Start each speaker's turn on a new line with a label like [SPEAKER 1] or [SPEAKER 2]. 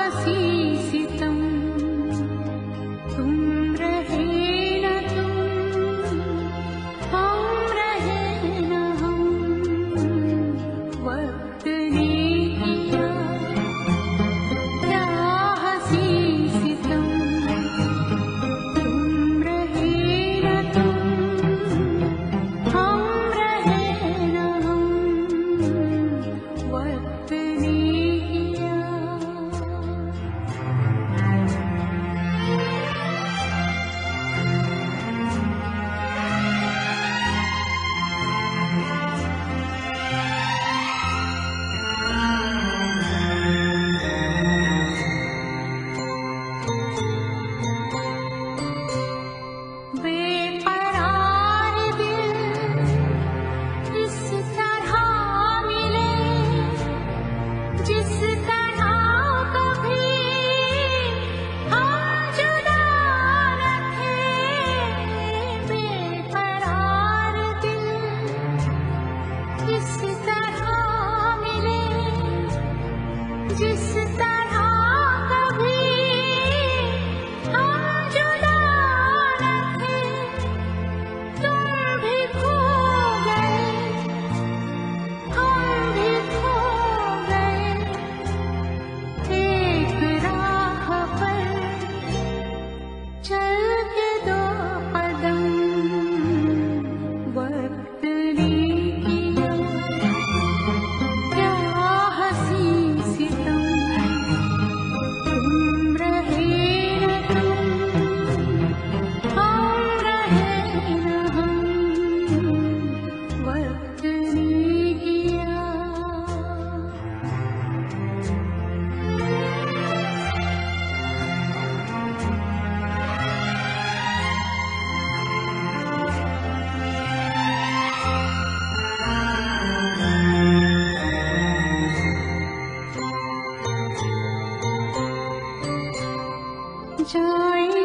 [SPEAKER 1] हंसी सितम तुम रहे न तुम, हम रहे न हम, वक्त ने किया क्या हंसी सितम तुम रहे न तुम, हम रहे न हम, वक्त ने किया। बेकरार दिल इस तरह मिले, जिस तरह कभी हम जुदा न थे। बेकरार दिल इस तरह मिले, जिस तरह कभी हम जुदा न थे। तुम भी खो गए, हम भी खो गए, एक राह पर चल के दो कदम, वक्त ने किया क्या हंसी सितम तुम रहे न तुम, हम रहे न हम, वक्त ने किया। जाए